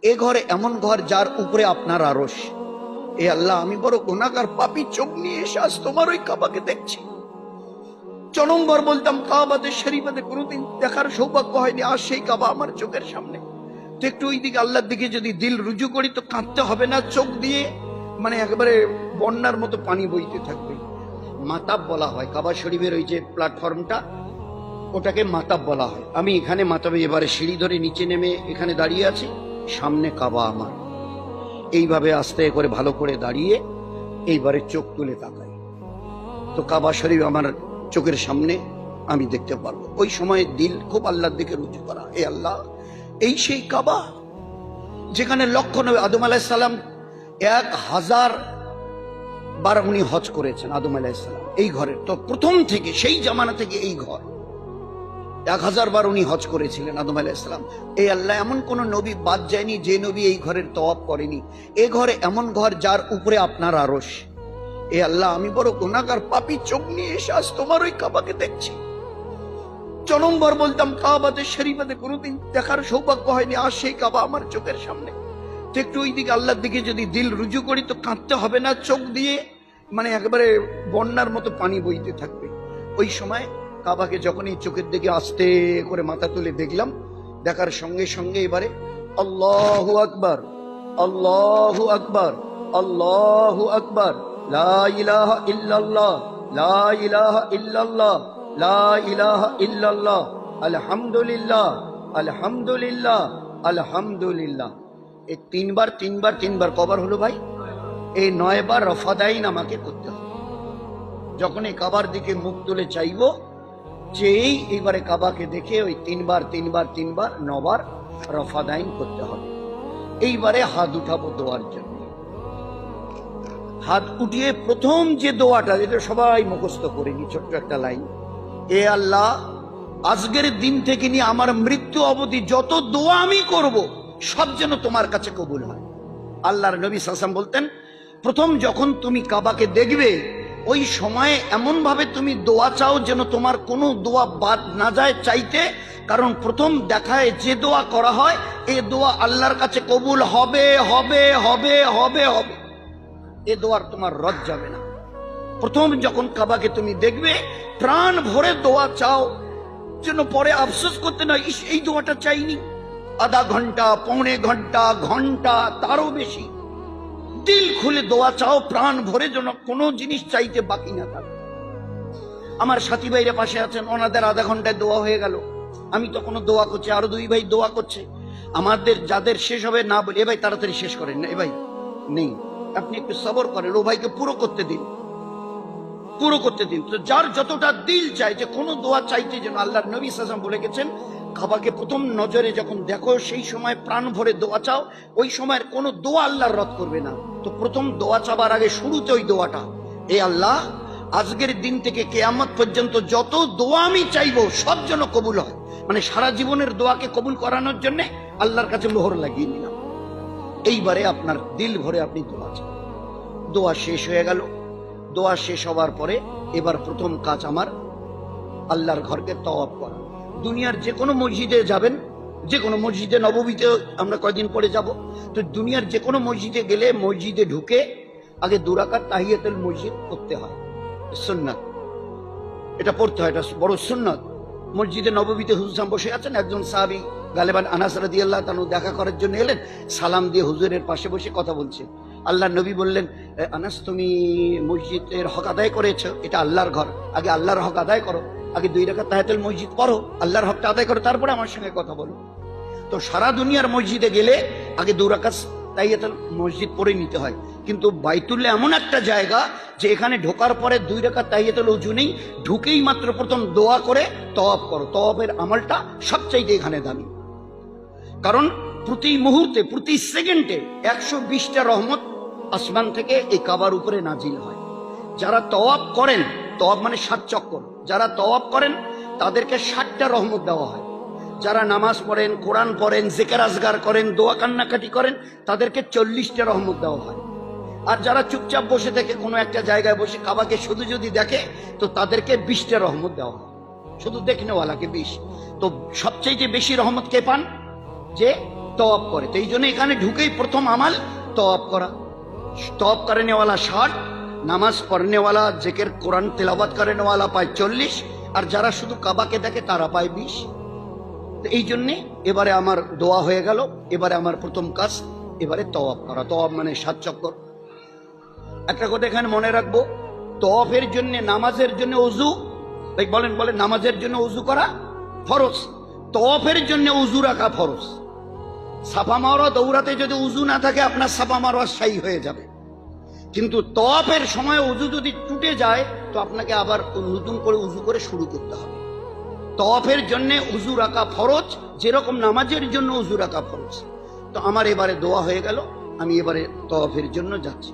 এ ঘরে এমন ঘর যার উপরে আপনার আরশ। এ আল্লাহ, আমি বড় গুনাহগার পাপী, চোখ নিয়ে এসে আজ তোমার ওই কাবাকে দেখছি। জনমবার বলতাম কাবাতে শরীফাতে কোনোদিন দেখার সৌভাগ্য হয়নি, আজ সেই কাবা আমার চোখের সামনে। তো একটু ওই দিকে আল্লাহর দিকে যদি দিল রুজু করি তো কাঁদতে হবে না, চোখ দিয়ে মানে একেবারে বন্যার মতো পানি বইতে থাকবে। মাতাব বলা হয় কাবা শরীফের ওই যে প্ল্যাটফর্মটা, ওটাকে মাতাব বলা হয়। আমি এখানে মাতাবে এবারে সিঁড়ি ধরে নিচে নেমে এখানে দাঁড়িয়ে আছি, সামনে কাবা আমার। এইভাবে আস্তে করে ভালো করে দাঁড়িয়ে এইবারে চোখ তুলে তাকাই তো কাবা শরীফ আমার চোখের সামনে আমি দেখতে পারবো। ওই সময় দিল খুব আল্লাহর দিকে রুজু করা। এ আল্লাহ, এই সেই কাবা যেখানে লক্ষ নবী আদম আলাইহিস সালাম 1000 বার উনি হজ করেছেন। আদম আলাইহিস সালাম এই ঘরের তো প্রথম থেকে, সেই জামানা থেকে এই ঘর 1000 বার উনি হজ করেছিলেন আদম আলাইহিস সালাম। এই আল্লাহ, এমন কোন নবী বাদ যায়নি যে নবী এই ঘরের তওয়াফ করেনি। এ ঘরে এমন ঘর যার উপরে আপনার আরশ। এ আল্লাহ, আমি বড় গুনাহগার পাপী, চোখ নিয়ে এসে আজ তোমার ওই কাবাকে দেখছি। জনমবার বলতাম কাবাতে শরীফাতে কোনোদিন দেখার সৌভাগ্য হয়নি, আজ সেই কাবা আমার চোখের সামনে। তো একটু ওই দিকে আল্লাহর দিকে যদি দিল রুজু করি তো কাঁদতে হবে না, চোখ দিয়ে মানে একেবারে বন্যার মতো পানি বইতে থাকবে। ওই সময় কাবাকে যখন এই চোখের দিকে আস্তে করে মাথা তুলে দেখলাম, দেখার সঙ্গে সঙ্গে এবারে আল্লাহু আকবার, আল্লাহু আকবার, আল্লাহু আকবার, লা ইলাহা ইল্লাল্লাহ, লা ইলাহা ইল্লাল্লাহ, লা ইলাহা ইল্লাল্লাহ, আলহামদুলিল্লাহ, আলহামদুলিল্লাহ, আলহামদুলিল্লাহ। এই তিনবার কবার হলো ভাই? এই 9 বার রফাদাইন আমাকে করতে হবে। যখন এই কাবার দিকে মুখ তুলে চাইবো, চেয়েই এইবারে কাবাকে দেখে ওই তিনবার 9 বার রফাদাইন করতে হবে। এইবারে হাত উঠাবো দোয়ার জন্য। হাত উঠিয়ে প্রথম যে দোয়াটা, যেটা সবাই মুখস্থ করে নি, ছোট্ট একটা লাইন, এ আল্লাহ, আজকের দিন থেকে নিয়ে আমার মৃত্যু অবধি যত দোয়া আমি করব সব যেন তোমার কাছে কবুল হয়। আল্লাহর নবী সাল্লাল্লাহু আলাইহি ওয়াসাল্লাম বলতেন, প্রথম যখন তুমি কাবাকে দেখবে ওই সময়ে এমন ভাবে তুমি দোয়া চাও যেন তোমার কোনো দোয়া বাদ না যায় চাইতে, কারণ প্রথম দেখায় যে দোয়া করা হয় এই দোয়া আল্লাহর কাছে কবুল হবে হবে হবে হবে হবে। এ দোয়ার তোমার রদ যাবে না। প্রথম যখন কাবাকে তুমি দেখবে প্রাণ ভরে দোয়া চাও, যেন পরে আফসোস করতে না, এই দোয়াটা চাইনি। আধা ঘন্টা, পৌনে ঘন্টা, ঘন্টা, তারও বেশি দিল খুলে দোয়া চাও, প্রাণ ভরে, যেন কোনো জিনিস চাইতে বাকি না থাকে। আমার সাথী ভাইরা পাশে আছেন, ওনাদের আধা ঘন্টায় দোয়া হয়ে গেল, আমি তখনও দোয়া করছি, আরো 2 ভাই দোয়া করছে। আমাদের যাদের শেষ হবে না বলে, এ ভাই তাড়াতাড়ি শেষ করেন না, এ ভাই নেই, আপনি একটু সবর করেন, ও ভাইকে পুরো করতে দিন, পুরো করতে দিন। তো যার যতটা দিল চাই যে কোনো দোয়া চাইতে, যেন আল্লাহর নবী সাল্লাল্লাহু আলাইহি ওয়াসাল্লাম বলে গেছেন, কাবাকে প্রথম নজরে যখন দেখো সেই সময় প্রাণ ভরে দোয়া চাও, ওই সময়ের কোনো দোয়া আল্লাহর রদ করবে না। তো প্রথম দোয়া চাবার আগে শুরুতে ওই দোয়াটা, এ আল্লাহ, আজকের দিন থেকে কিয়ামত পর্যন্ত যত দোয়া আমি চাইবো সব যেন কবুল হয়। মানে সারা জীবনের দোয়াকে কবুল করানোর জন্য আল্লাহর কাছে মোহর লাগিয়ে নিলাম। এইবারে আপনার দিল ভরে আপনি দোয়া চান। দোয়া শেষ হয়ে গেল। দোয়া শেষ হওয়ার পরে এবার প্রথম কাজ আমার আল্লাহর ঘরকে তওয়াফ করা। দুনিয়ার যে কোনো মসজিদে যাবেন, যে কোনো মসজিদে নববীতে আমরা কয়েকদিন পরে যাব, তো দুনিয়ার যে কোনো মসজিদে গেলে মসজিদে ঢুকে আগে 2 রাকাত তাহিয়াতুল মসজিদ করতে হয়, সুন্নাত। এটা পড়তে হয়, এটা বড় সুন্নাত। মসজিদে নববীতে হুজুর সাহেব বসে আছেন, একজন সাহাবী গালেবান আনাস রাদিয়াল্লাহু তাআলা দেখা করার জন্য এলেন, সালাম দিয়ে হুজুরের পাশে বসে কথা বলছেন। আল্লাহর নবী বললেন, আনাস, তুমি মসজিদের হক আদায় করেছো, এটা আল্লাহর ঘর, আগে আল্লাহর হক আদায় করো, আগে 2 রাকাত তাহিয়াতুল মসজিদ পড়ো, আল্লাহর হকটা আদায় করো, তারপরে আমার সঙ্গে কথা বলো। তো সারা দুনিয়ার মসজিদে গেলে আগে 2 রাকাত তাহিয়াতুল মসজিদ পড়ে নিতে হয়, কিন্তু বাইতুল্লাহ এমন একটা জায়গা যে এখানে ঢোকার পরে 2 রাকাত তাহিয়াতুল ওযু নেই, ঢুকেই মাত্র প্রথম দোয়া করে তওয়াফ করো। তওয়াফের আমলটা সবচাইতে এখানে দামি, কারণ প্রতি মুহূর্তে, প্রতি সেকেন্ডে 120টা রহমত আসমান থেকে এই কাবার উপরে নাজিল হয়। যারা তওয়াফ করেন, তওয়াফ মানে 7 চক্কর, যারা তওয়াফ করেন তাদেরকে 60টা রহমত দেওয়া হয়। যারা নামাজ পড়েন, কোরআন পড়েন, জিকির আজগার করেন, দোয়া কান্নাকাটি করেন, তাদেরকে 40টা রহমত দেওয়া হয়। আর যারা চুপচাপ বসে থেকে কোনো একটা জায়গায় বসে কাবাকে শুধু যদি দেখে, তো তাদেরকে 20টা রহমত দেওয়া হয়, শুধু দেখনেওয়ালাকে 20। তো সবচেয়ে বেশি রহমত কে পান? যে তওয়াব করে। তো এই জন্য এখানে ঢুকেই প্রথম আমাল তওয়াব করা। তওয়াব करने वाला 60, নামাজ পড়নে वाला, জিকির কোরআন তেলাওয়াত करने वाला পায় 40, আর যারা শুধু কাবাকে দেখে তারা পায় 20। তো এই জন্য এবারে আমার দোয়া হয়ে গেল। এবারে আমার প্রথম কাজ এবারে তওয়াব করা। তওয়াব মানে 7 চক্কর। একটা কথা এখানে মনে রাখবো, তওয়াফের জন্য, নামাজের জন্য ওযু, বলেন বলেন, নামাজের জন্য ওযু করা ফরজ, তওয়াফের জন্য ওযু রাখা ফরজ। সাফা মারওয়া দৌড়াতে যদি উযু না থাকে আপনার সাফা মারওয়া সাই হয়ে যাবে, কিন্তু তওয়াফের সময় উযু যদি টুটে যায় তো আপনাকে আবার নতুন করে উযু করে শুরু করতে হবে। তওয়াফের জন্য উযু রাখা ফরজ, যেরকম নামাজের জন্য উযু রাখা ফরজ। তো আমার এবারে দোয়া হয়ে গেল, আমি এবারে তওয়াফের জন্য যাচ্ছি।